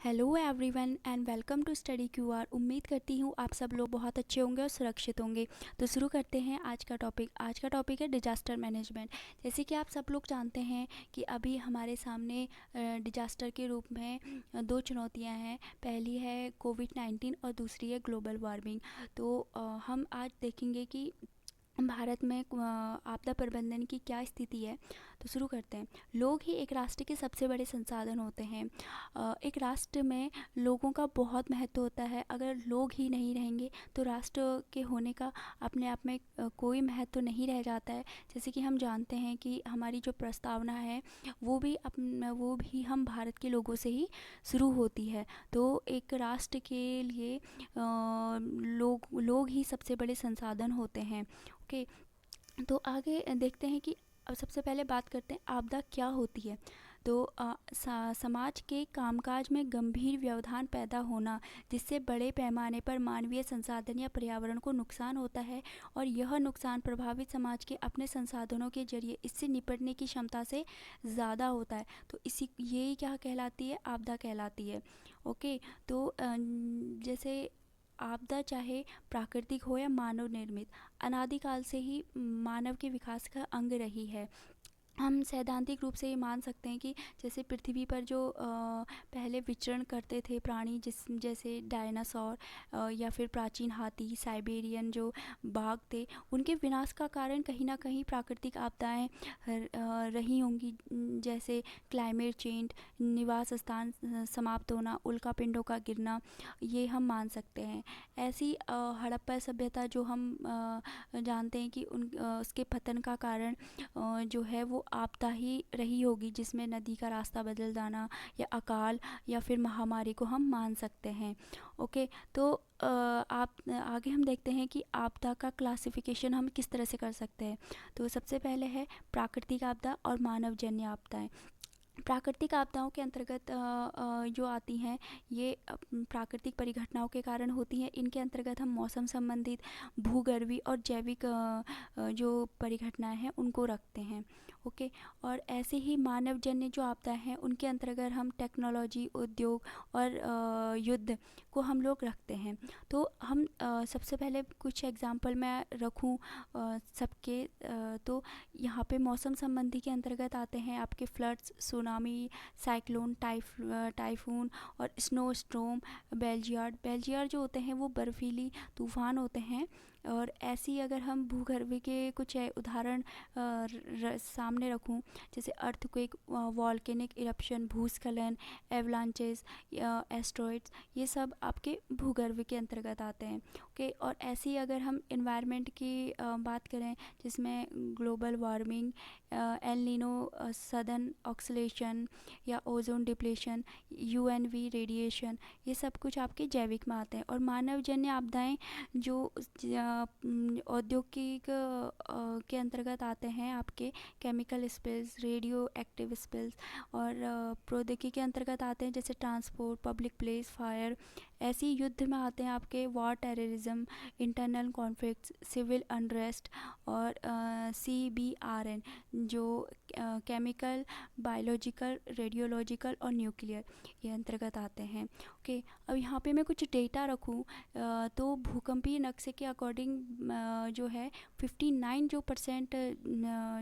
Hello everyone and welcome to study QR. उम्मीद करती हूँ आप सब लोग बहुत अच्छे होंगे और सुरक्षित होंगे। तो शुरू करते हैं आज का टॉपिक है डिजास्टर मैनेजमेंट। जैसे कि आप सब लोग जानते हैं कि अभी हमारे सामने डिजास्टर के रूप में दो चुनौतियां हैं। पहली है कोविड-19 और दूसरी है ग्लोबल वार्मिंग। तो हम आज देखेंगे कि भारत में आपदा प्रबंधन की क्या स्थिति है। तो शुरू करते हैं। लोग ही एक राष्ट्र के सबसे बड़े संसाधन होते हैं। एक राष्ट्र में लोगों का बहुत महत्व होता है। अगर लोग ही नहीं रहेंगे तो राष्ट्र के होने का अपने आप में कोई महत्व नहीं रह जाता है। जैसे कि हम जानते हैं कि हमारी जो प्रस्तावना है वो भी हम भारत के लोगों से ही शुरू होती है। तो एक राष्ट्र के लिए लोग ही सबसे बड़े संसाधन होते हैं। ओके, तो आगे देखते हैं कि अब सबसे पहले बात करते हैं आपदा क्या होती है। तो समाज के कामकाज में गंभीर व्यवधान पैदा होना, जिससे बड़े पैमाने पर मानवीय संसाधन या पर्यावरण को नुकसान होता है, और यह नुकसान प्रभावित समाज के अपने संसाधनों के जरिए इससे निपटने की क्षमता से ज़्यादा होता है। तो इसी यही क्या कहलाती है, आपदा कहलाती है। ओके, तो जैसे आपदा चाहे प्राकृतिक हो या मानव निर्मित, अनादिकाल से ही मानव के विकास का अंग रही है। हम सैद्धांतिक रूप से ये मान सकते हैं कि जैसे पृथ्वी पर जो पहले विचरण करते थे प्राणी, जैसे डायनासोर या फिर प्राचीन हाथी, साइबेरियन जो बाघ थे, उनके विनाश का कारण कहीं ना कहीं प्राकृतिक आपदाएं रही होंगी। जैसे क्लाइमेट चेंज, निवास स्थान समाप्त होना, उल्कापिंडों का गिरना, ये हम मान सकते हैं। ऐसी हड़प्पा सभ्यता जो हम जानते हैं कि उसके पतन का कारण जो है वो आपदा ही रही होगी, जिसमें नदी का रास्ता बदल जाना या अकाल या फिर महामारी को हम मान सकते हैं। ओके, तो आप आगे हम देखते हैं कि आपदा का क्लासिफिकेशन हम किस तरह से कर सकते हैं। तो सबसे पहले है प्राकृतिक आपदा और मानवजन्य आपदाएं। प्राकृतिक आपदाओं के अंतर्गत जो आती हैं, ये प्राकृतिक परिघटनाओं के कारण होती हैं। इनके अंतर्गत हम मौसम संबंधित, भूगर्भीय और जैविक जो परिघटनाएं हैं उनको रखते हैं। ओके, और ऐसे ही मानवजन्य जो आपदाएं हैं उनके अंतर्गत हम टेक्नोलॉजी, उद्योग और युद्ध को हम लोग रखते हैं। तो हम सबसे पहले कुछ एग्जांपल मैं रखूं सबके, तो यहाँ पे मौसम संबंधी के अंतर्गत आते हैं आपके फ्लड्स, सुनामी, साइक्लोन, टाइफून और स्नो स्टॉर्म। बेल्जियर जो होते हैं वो बर्फीली तूफान होते हैं। और ऐसी अगर हम भूगर्भ के कुछ उदाहरण सामने रखूं, जैसे अर्थक्वेक, वॉल्केनिक इरप्शन, भूस्खलन, एवलांचेस, एस्ट्रॉइड्स, ये सब आपके भूगर्भ के अंतर्गत आते हैं। ओके, और ऐसी अगर हम इन्वायरमेंट की बात करें, जिसमें global warming, El Nino, southern oscillation या ओजोन डिप्लेशन, यूएनवी रेडिएशन, ये सब कुछ आपके जैविक में आते हैं। और मानवजन्य आपदाएं जो औद्योगिक के अंतर्गत आते हैं, आपके chemical spills, radio active spills, और प्रौद्योगिकी के अंतर्गत आते हैं जैसे ट्रांसपोर्ट, पब्लिक प्लेस फायर। ऐसी युद्ध में आते हैं आपके war, terrorism, internal conflict, civil unrest, और CBRN जो केमिकल, बायोलॉजिकल, रेडियोलॉजिकल और न्यूक्लियर, ये अंतर्गत आते हैं। ओके, अब यहाँ पे मैं कुछ डेटा रखूँ तो भूकंपीय नक्शे के अकॉर्डिंग जो है 59%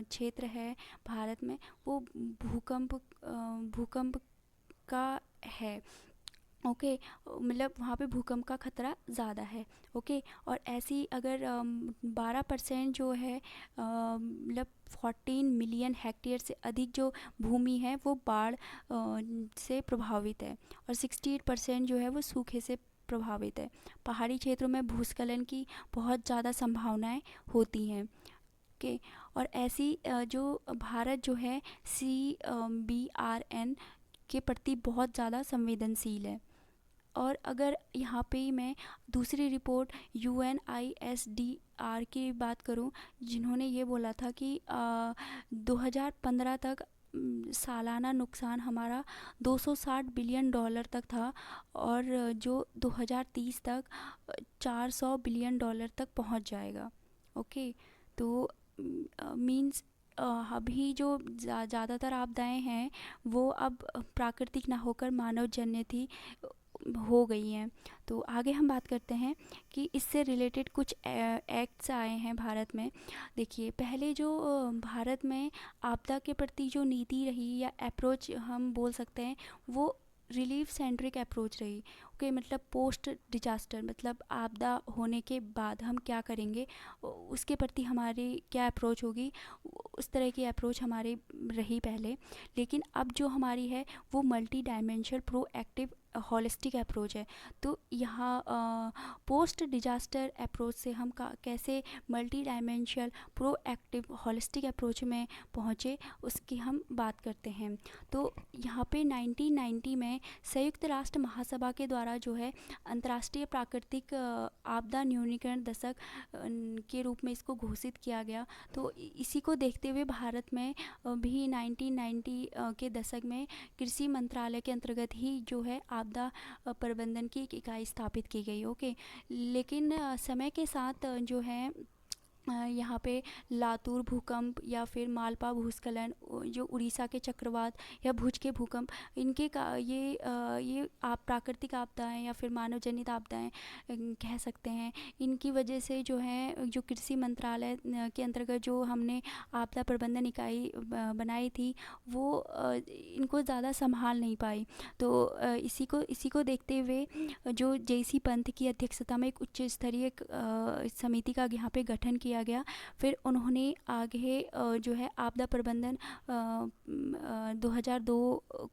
क्षेत्र है भारत में, वो भूकंप का है। ओके, मतलब वहाँ पे भूकंप का खतरा ज़्यादा है। ओके, और ऐसी अगर 12% जो है मतलब 14 मिलियन हेक्टेयर से अधिक जो भूमि है वो बाढ़ से प्रभावित है, और 68% जो है वो सूखे से प्रभावित है। पहाड़ी क्षेत्रों में भूस्खलन की बहुत ज़्यादा संभावनाएं होती हैं। ओके, और ऐसी जो भारत जो है CBRN के प्रति बहुत ज़्यादा संवेदनशील है। और अगर यहाँ पे ही मैं दूसरी रिपोर्ट UNISDR की बात करूँ, जिन्होंने ये बोला था कि 2015 तक सालाना नुकसान हमारा $260 बिलियन तक था, और जो 2030 तक $400 बिलियन तक पहुँच जाएगा। ओके, तो मीन्स अभी जो ज़्यादातर आपदाएं हैं वो अब प्राकृतिक ना होकर मानवजन्य थी हो गई हैं। तो आगे हम बात करते हैं कि इससे रिलेटेड कुछ एक्ट्स आए हैं भारत में। देखिए, पहले जो भारत में आपदा के प्रति जो नीति रही या अप्रोच हम बोल सकते हैं, वो रिलीफ सेंट्रिक अप्रोच रही। ओके, मतलब पोस्ट डिजास्टर, मतलब आपदा होने के बाद हम क्या करेंगे, उसके प्रति हमारी क्या अप्रोच होगी, उस तरह की अप्रोच हमारी रही पहले। लेकिन अब जो हमारी है वो multi dimensional proactive holistic approach है। तो यहाँ पोस्ट डिजास्टर अप्रोच से हम कैसे multi dimensional proactive holistic approach में पहुँचे, उसकी हम बात करते हैं। तो यहाँ पे 1990 में संयुक्त राष्ट्र महासभा के द्वारा जो है अंतर्राष्ट्रीय प्राकृतिक आपदा न्यूनीकरण दशक के रूप में इसको घोषित किया गया। तो इसी को देखते हुए भारत में भी 1990 के दशक में कृषि मंत्रालय के अंतर्गत ही जो है आपदा प्रबंधन की एक इकाई स्थापित की गई। ओके, लेकिन समय के साथ जो है यहाँ पे लातूर भूकंप या फिर मालपा भूस्खलन, जो उड़ीसा के चक्रवात या भुज के भूकंप, इनके का ये आप प्राकृतिक आपदाएं या फिर मानवजनित आपदाएं कह सकते हैं। इनकी वजह से जो है जो कृषि मंत्रालय के अंतर्गत जो हमने आपदा प्रबंधन इकाई बनाई थी वो इनको ज़्यादा संभाल नहीं पाई। तो इसी को देखते हुए जो जेसी पंत की अध्यक्षता में एक उच्च स्तरीय समिति का यहाँ पे गठन किया गया। फिर उन्होंने आगे जो है आपदा प्रबंधन 2002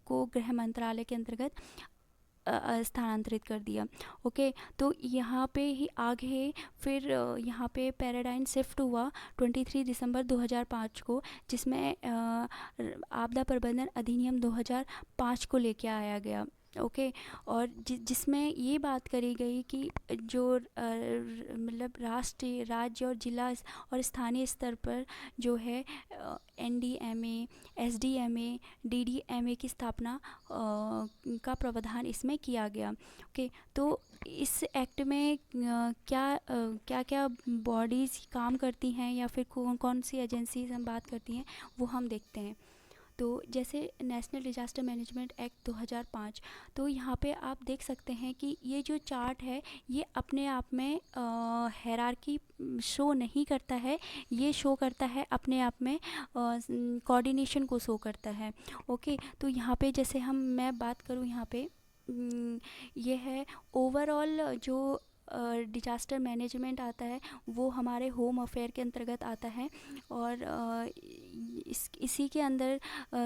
को गृह मंत्रालय के अंतर्गत स्थानांतरित कर दिया। ओके, तो यहाँ पे ही आगे फिर यहाँ पे पैराडाइम शिफ्ट हुआ 23 दिसंबर 2005 को, जिसमें आपदा प्रबंधन अधिनियम 2005 को लेके आया गया। ओके, और जिसमें ये बात करी गई कि जो मतलब राष्ट्रीय, राज्य और जिला और स्थानीय स्तर पर जो है एनडीएमए, एसडीएमए, डीडीएमए की स्थापना का प्रावधान इसमें किया गया। ओके, तो इस एक्ट में क्या क्या बॉडीज़ काम करती हैं या फिर कौन कौन सी एजेंसीज हम बात करती हैं, वो हम देखते हैं। तो जैसे नेशनल डिजास्टर मैनेजमेंट एक्ट 2005, तो यहाँ पे आप देख सकते हैं कि ये जो चार्ट है ये अपने आप में हायरार्की शो नहीं करता है, ये शो करता है अपने आप में कोऑर्डिनेशन को शो करता है। ओके, तो यहाँ पे जैसे मैं बात करूँ यहाँ पे ये है ओवरऑल जो डिजास्टर मैनेजमेंट आता है वो हमारे होम अफेयर के अंतर्गत आता है। और इसी के अंदर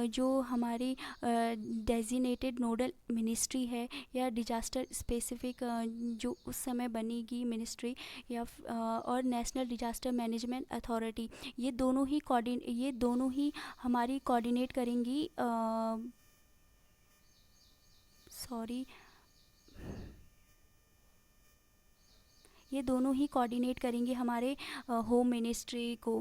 जो हमारी डेजिनेटेड नोडल मिनिस्ट्री है या डिजास्टर स्पेसिफिक जो उस समय बनेगी मिनिस्ट्री या और नेशनल डिजास्टर मैनेजमेंट अथॉरिटी, ये दोनों ही हमारी कोऑर्डिनेट करेंगी ये दोनों ही कोऑर्डिनेट करेंगे हमारे होम मिनिस्ट्री को।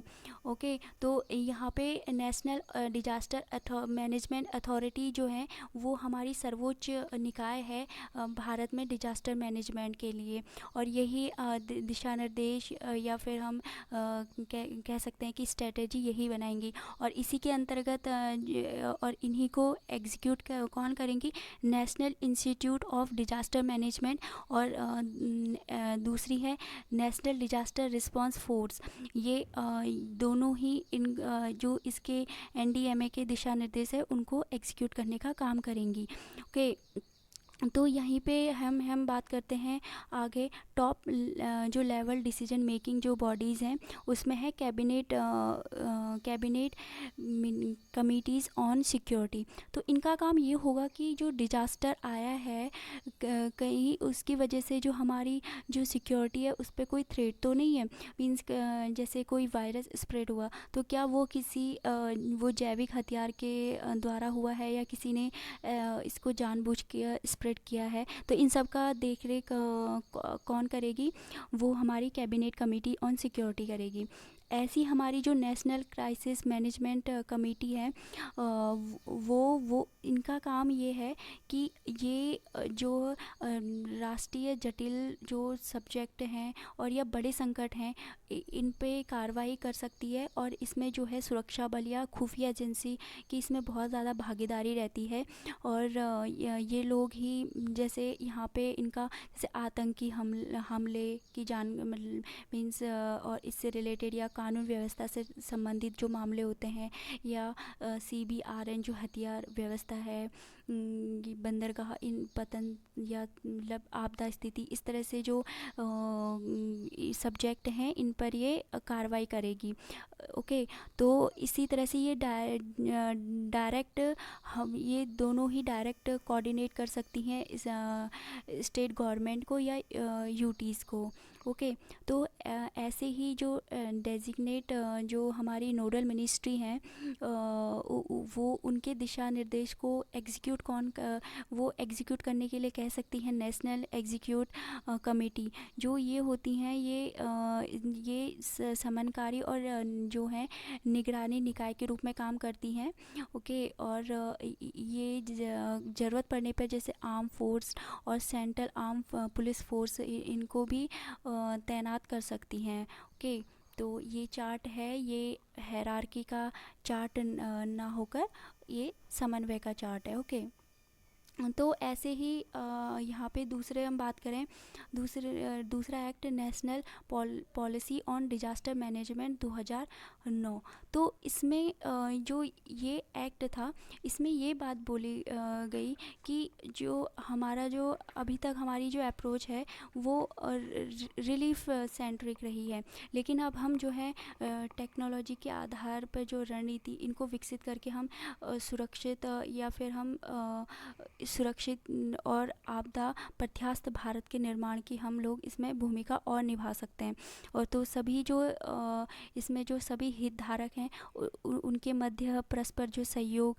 ओके, तो यहाँ पे नेशनल डिजास्टर मैनेजमेंट अथॉरिटी जो है वो हमारी सर्वोच्च निकाय है भारत में डिजास्टर मैनेजमेंट के लिए। और यही दिशा निर्देश या फिर हम कह सकते हैं कि स्ट्रेटजी यही बनाएंगी। और इसी के अंतर्गत और इन्हीं को एग्जीक्यूट कौन करेंगी, national institute of disaster management और दूसरी है नेशनल डिजास्टर रिस्पांस फोर्स। ये दोनों ही जो इसके एनडीएमए के दिशा निर्देश है उनको एग्जीक्यूट करने का काम करेंगी। ओके, तो यहीं पे हम बात करते हैं आगे टॉप जो लेवल डिसीजन मेकिंग जो बॉडीज़ हैं उसमें है कैबिनेट कमिटीज़ ऑन सिक्योरिटी। तो इनका काम ये होगा कि जो डिजास्टर आया है कहीं उसकी वजह से जो हमारी जो सिक्योरिटी है उस पर कोई थ्रेट तो नहीं है। मींस जैसे कोई वायरस स्प्रेड हुआ तो क्या वो किसी वो जैविक हथियार के द्वारा हुआ है या किसी ने इसको जानबूझ के स्प्रेड किया है। तो इन सब का देख रेख कौन करेगी, वो हमारी कैबिनेट कमेटी ऑन सिक्योरिटी करेगी। ऐसी हमारी जो नेशनल क्राइसिस मैनेजमेंट कमेटी है, वो इनका काम ये है कि ये जो राष्ट्रीय जटिल जो सब्जेक्ट हैं और या बड़े संकट हैं, इन पे कार्रवाई कर सकती है। और इसमें जो है सुरक्षा बल या खुफिया एजेंसी की इसमें बहुत ज़्यादा भागीदारी रहती है। और ये लोग ही जैसे यहाँ पे इनका जैसे आतंकी हमले की जान मीन्स और इससे रिलेटेड या कानून व्यवस्था से संबंधित जो मामले होते हैं, या CBRN जो हथियार व्यवस्था है, ये बंदरगाह इन पतन या मतलब आपदा स्थिति, इस तरह से जो सब्जेक्ट हैं इन पर ये कार्रवाई करेगी। ओके, तो इसी तरह से ये डायरेक्ट हम ये दोनों ही डायरेक्ट कोऑर्डिनेट कर सकती हैं इस स्टेट गवर्नमेंट को या यूटीज़ को। ओके, तो ऐसे ही जो डेजिग्नेट जो हमारी नोडल मिनिस्ट्री हैं, वो उनके दिशा निर्देश को वो एग्जीक्यूट करने के लिए कह सकती हैं नेशनल एग्जीक्यूट कमेटी। जो ये होती हैं, ये समन्वयकारी और जो है निगरानी निकाय के रूप में काम करती हैं। ओके, और ये ज़रूरत पड़ने पर जैसे आर्म फोर्स और सेंट्रल आर्म पुलिस फोर्स इनको भी तैनात कर सकती हैं। ओके, तो ये चार्ट है, ये हायरार्की का चार्ट ना होकर ये समन्वय का चार्ट है। ओके, तो ऐसे ही यहाँ पे दूसरे हम बात करें, दूसरा act national policy on disaster management 2009। तो इसमें जो ये एक्ट था, इसमें ये बात बोली गई कि जो हमारा जो अभी तक हमारी जो अप्रोच है वो रिलीफ सेंट्रिक रही है, लेकिन अब हम जो है टेक्नोलॉजी के आधार पर जो रणनीति इनको विकसित करके हम सुरक्षित या फिर हम सुरक्षित और आपदा प्रत्यास्थ भारत के निर्माण की हम लोग इसमें भूमिका और निभा सकते हैं। और तो सभी जो इसमें जो सभी हितधारक हैं उनके मध्य परस्पर जो सहयोग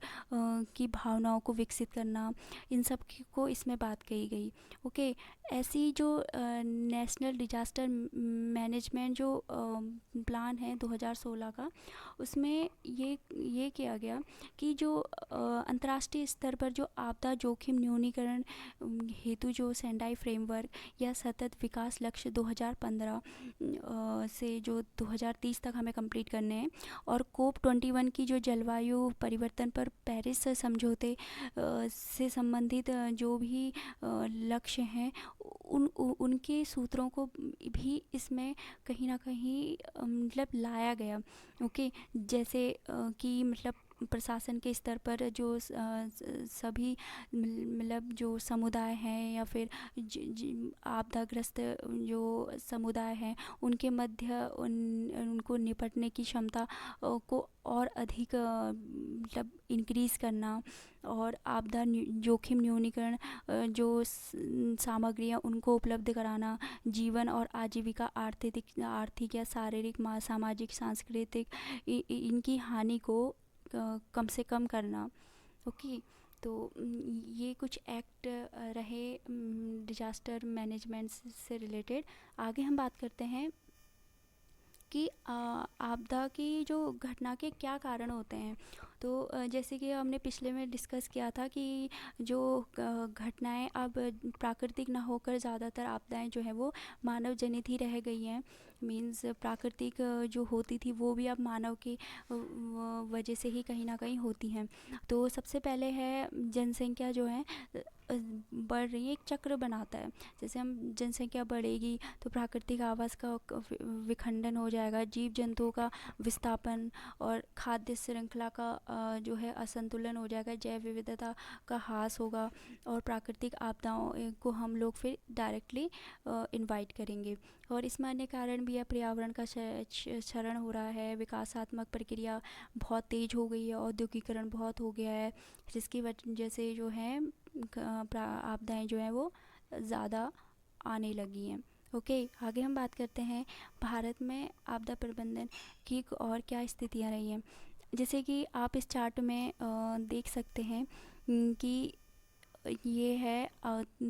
की भावनाओं को विकसित करना, इन सब को इसमें बात कही गई। ओके, ऐसी जो नेशनल डिजास्टर मैनेजमेंट जो प्लान है 2016 का, उसमें ये किया गया कि जो अंतर्राष्ट्रीय स्तर पर जो आपदा जोखिम न्यूनीकरण हेतु जो सेंडाई फ्रेमवर्क या सतत विकास लक्ष्य 2015 से जो 2030 तक हमें कंप्लीट करने हैं, और COP21 की जो जलवायु परिवर्तन पर पेरिस समझौते से संबंधित जो भी लक्ष्य हैं, उनके सूत्रों को भी इसमें कहीं ना कहीं मतलब लाया गया। ओके, जैसे कि मतलब प्रशासन के स्तर पर जो सभी मतलब जो समुदाय हैं या फिर आपदाग्रस्त जो समुदाय हैं, उनके मध्य उनको निपटने की क्षमता को और अधिक मतलब इंक्रीज़ करना, और आपदा जोखिम न्यूनीकरण जो सामग्रियाँ उनको उपलब्ध कराना, जीवन और आजीविका आर्थिक या शारीरिक सामाजिक सांस्कृतिक इनकी हानि को कम से कम करना। ओके, तो ये कुछ एक्ट रहे डिजास्टर मैनेजमेंट से रिलेटेड। आगे हम बात करते हैं कि आपदा की जो घटना के क्या कारण होते हैं। तो जैसे कि हमने पिछले में डिस्कस किया था कि जो घटनाएं अब प्राकृतिक ना होकर ज़्यादातर आपदाएं जो है वो मानव जनित ही रह गई हैं। मीन्स प्राकृतिक जो होती थी वो भी अब मानव की वजह से ही कहीं ना कहीं होती हैं। तो सबसे पहले है जनसंख्या जो है बढ़ रही है, एक चक्र बनाता है। जैसे हम जनसंख्या बढ़ेगी तो प्राकृतिक आवास का विखंडन हो जाएगा, जीव जंतुओं का विस्थापन और खाद्य श्रृंखला का जो है असंतुलन हो जाएगा, जैव विविधता का ह्रास होगा, और प्राकृतिक आपदाओं को हम लोग फिर डायरेक्टली इनवाइट करेंगे। और इसमें अन्य कारण भी है, पर्यावरण का क्षरण हो रहा है, विकासात्मक प्रक्रिया बहुत तेज़ हो गई है, औद्योगिकरण बहुत हो गया है, जिसकी वजह से जो है आपदाएं जो हैं वो ज़्यादा आने लगी हैं। ओके, आगे हम बात करते हैं भारत में आपदा प्रबंधन की और क्या स्थितियाँ रही हैं। जैसे कि आप इस चार्ट में देख सकते हैं कि ये है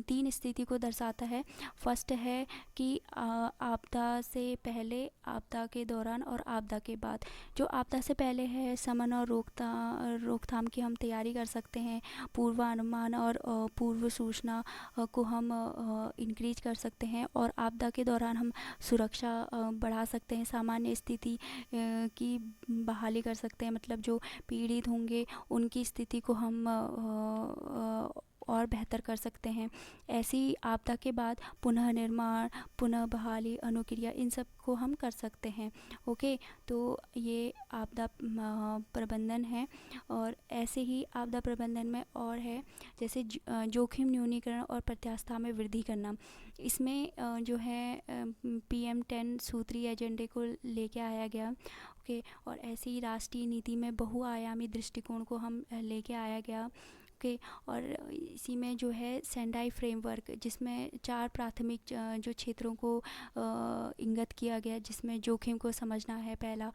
3 स्थिति को दर्शाता है। फर्स्ट है कि आपदा से पहले, आपदा के दौरान और आपदा के बाद। जो आपदा से पहले है, शमन और रोकथाम की हम तैयारी कर सकते हैं, पूर्वानुमान और पूर्व सूचना को हम इंक्रीज कर सकते हैं, और आपदा के दौरान हम सुरक्षा बढ़ा सकते हैं, सामान्य स्थिति की बहाली कर सकते हैं। मतलब जो पीड़ित होंगे उनकी स्थिति को हम और बेहतर कर सकते हैं। ऐसी आपदा के बाद पुनः निर्माण, पुनः बहाली, अनुक्रिया, इन सब को हम कर सकते हैं। ओके, तो ये आपदा प्रबंधन है। और ऐसे ही आपदा प्रबंधन में और है, जैसे जोखिम न्यूनीकरण और प्रत्यास्था में वृद्धि करना। इसमें जो है PM10 सूत्रीय एजेंडे को लेके आया गया। ओके, और ऐसी ही राष्ट्रीय नीति में बहुआयामी दृष्टिकोण को हम लेके आया गया। ओके, और इसी में जो है सेंडाई फ्रेमवर्क, जिसमें 4 प्राथमिक जो क्षेत्रों को इंगित किया गया, जिसमें जोखिम को समझना है पहला,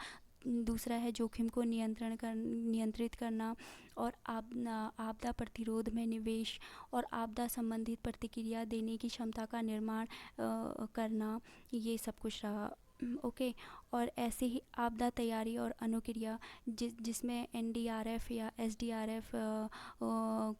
दूसरा है जोखिम को नियंत्रित करना, और आपदा प्रतिरोध में निवेश, और आपदा संबंधित प्रतिक्रिया देने की क्षमता का निर्माण करना, ये सब कुछ रहा। ओके, और ऐसे ही आपदा तैयारी और अनुक्रिया, जिसमें NDRF या SDRF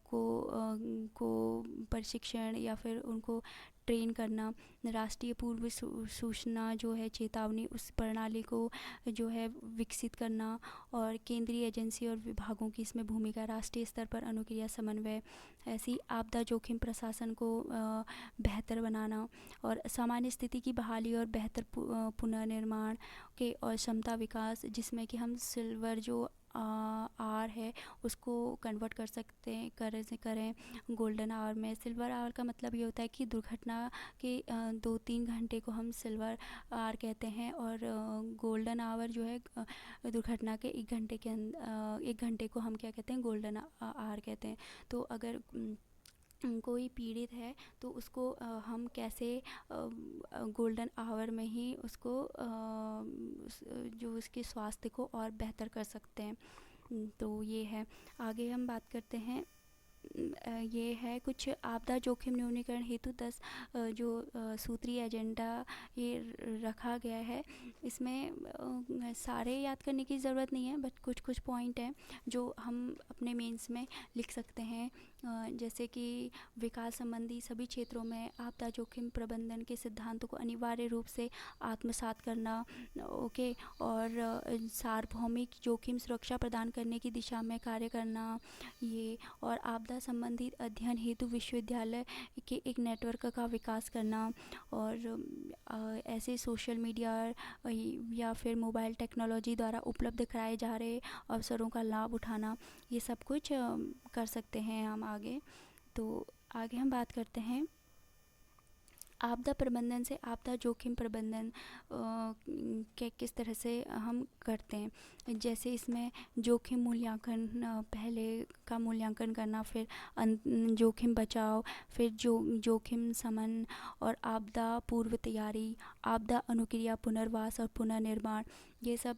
को प्रशिक्षण या फिर उनको ट्रेन करना, राष्ट्रीय पूर्व सूचना जो है चेतावनी, उस प्रणाली को जो है विकसित करना, और केंद्रीय एजेंसी और विभागों की इसमें भूमिका, राष्ट्रीय स्तर पर अनुक्रिया समन्वय, ऐसी आपदा जोखिम प्रशासन को बेहतर बनाना, और सामान्य स्थिति की बहाली और बेहतर पुनर्निर्माण के, और क्षमता विकास, जिसमें कि हम सिल्वर जो आवर है उसको कन्वर्ट कर सकते हैं, करें गोल्डन आवर में। सिल्वर आवर का मतलब ये होता है कि दुर्घटना के 2-3 घंटे को हम सिल्वर आवर कहते हैं, और गोल्डन आवर जो है दुर्घटना के 1 घंटे के 1 घंटे को हम क्या कहते हैं, गोल्डन आवर कहते हैं। तो अगर कोई पीड़ित है तो उसको हम कैसे गोल्डन आवर में ही उसको जो उसके स्वास्थ्य को और बेहतर कर सकते हैं। तो ये है। आगे हम बात करते हैं, ये है कुछ आपदा जोखिम न्यूनीकरण हेतु 10 जो सूत्रीय एजेंडा ये रखा गया है। इसमें सारे याद करने की ज़रूरत नहीं है, बट कुछ कुछ पॉइंट हैं जो हम अपने मेंस में लिख सकते हैं। जैसे कि विकास संबंधी सभी क्षेत्रों में आपदा जोखिम प्रबंधन के सिद्धांतों को अनिवार्य रूप से आत्मसात करना। ओके, और सार्वभौमिक जोखिम सुरक्षा प्रदान करने की दिशा में कार्य करना, ये, और आपदा संबंधित अध्ययन हेतु विश्वविद्यालय के एक नेटवर्क का विकास करना, और ऐसे सोशल मीडिया या फिर मोबाइल टेक्नोलॉजी द्वारा उपलब्ध कराए जा रहे अवसरों का लाभ उठाना, ये सब कुछ कर सकते हैं हम आगे। तो आगे हम बात करते हैं आपदा प्रबंधन से आपदा जोखिम प्रबंधन के किस तरह से हम करते हैं। जैसे इसमें जोखिम मूल्यांकन, पहले का मूल्यांकन करना, फिर जोखिम बचाव, फिर जोखिम शमन, और आपदा पूर्व तैयारी, आपदा अनुक्रिया, पुनर्वास और पुनर्निर्माण, ये सब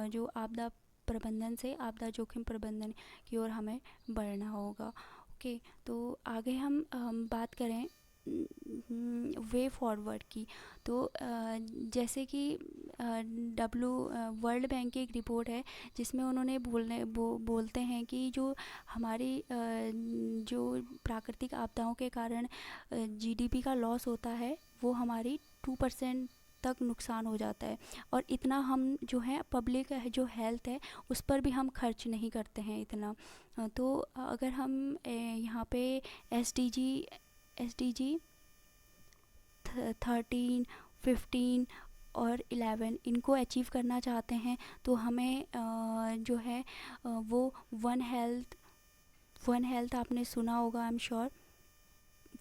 जो आपदा प्रबंधन से आपदा जोखिम प्रबंधन की ओर हमें बढ़ना होगा। ओके, तो आगे हम बात करें वे फॉरवर्ड की। तो जैसे कि वर्ल्ड बैंक की एक रिपोर्ट है जिसमें उन्होंने बोलते हैं कि जो हमारी जो प्राकृतिक आपदाओं के कारण GDP का लॉस होता है वो हमारी 2% तक नुकसान हो जाता है, और इतना हम जो है पब्लिक जो हेल्थ है उस पर भी हम खर्च नहीं करते हैं इतना। तो अगर हम यहाँ पे SDG 13, 15 और 11 इनको अचीव करना चाहते हैं तो हमें जो है वो वन हेल्थ आपने सुना होगा, I am sure.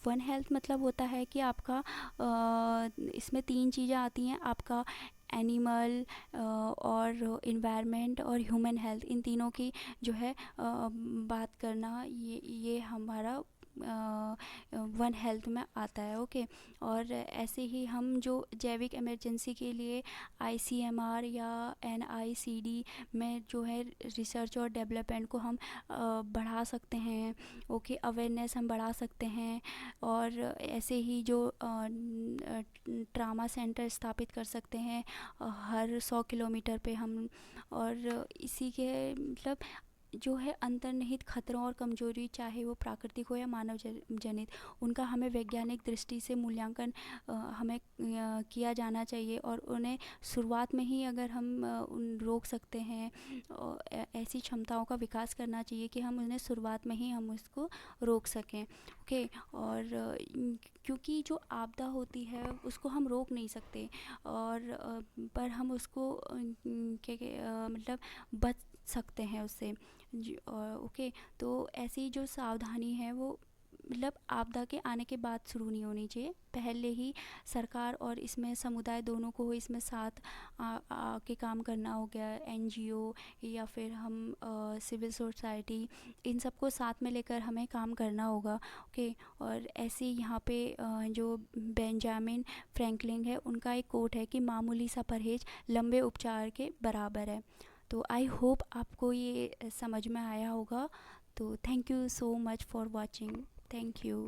One health मतलब होता है कि आपका इसमें 3 चीज़ें आती हैं, आपका एनिमल और इन्वायरमेंट और ह्यूमन हेल्थ, इन तीनों की जो है बात करना, ये हमारा वन हेल्थ में आता है। ओके। और ऐसे ही हम जो जैविक इमरजेंसी के लिए आईसीएमआर या एनआईसीडी में जो है रिसर्च और डेवलपमेंट को हम बढ़ा सकते हैं। ओके, अवेयरनेस हम बढ़ा सकते हैं। और ऐसे ही जो ट्रामा सेंटर स्थापित कर सकते हैं हर 100 किलोमीटर पे हम। और इसी के मतलब जो है अंतर्निहित खतरों और कमजोरी, चाहे वो प्राकृतिक हो या मानव जनित, उनका हमें वैज्ञानिक दृष्टि से मूल्यांकन हमें किया जाना चाहिए। और उन्हें शुरुआत में ही अगर हम रोक सकते हैं, ऐसी क्षमताओं का विकास करना चाहिए कि हम उन्हें शुरुआत में ही हम उसको रोक सकें। ओके। और क्योंकि जो आपदा होती है उसको हम रोक नहीं सकते, और पर हम उसको मतलब बच सकते हैं उससे। ओके। तो ऐसी जो सावधानी है वो मतलब आपदा के आने के बाद शुरू नहीं होनी चाहिए, पहले ही सरकार और इसमें समुदाय दोनों को इसमें साथ आके काम करना हो गया। एनजीओ या फिर हम सिविल सोसाइटी, इन सबको साथ में लेकर हमें काम करना होगा। ओके। और ऐसे यहाँ पे जो बेंजामिन फ्रैंकलिन है, उनका एक कोट है कि मामूली सा परहेज लंबे उपचार के बराबर है। तो आई होप आपको ये समझ में आया होगा। तो thank you so much for watching. Thank you.